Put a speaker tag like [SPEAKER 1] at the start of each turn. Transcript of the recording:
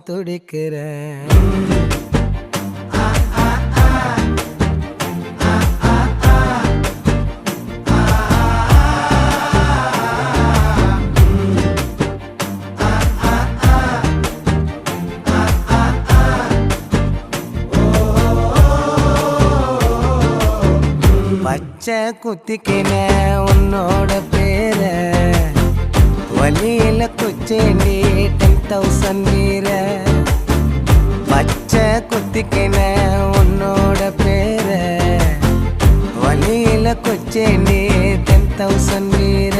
[SPEAKER 1] துடிக்கிறேன். பச்சை குத்திக்கின உன்னோட பேர வலியில குச்சேண்டி 10,000 வீர. பச்சை குத்திக்கின உன்னோட பேர வலியில குச்சேண்டி 10,000 வீர.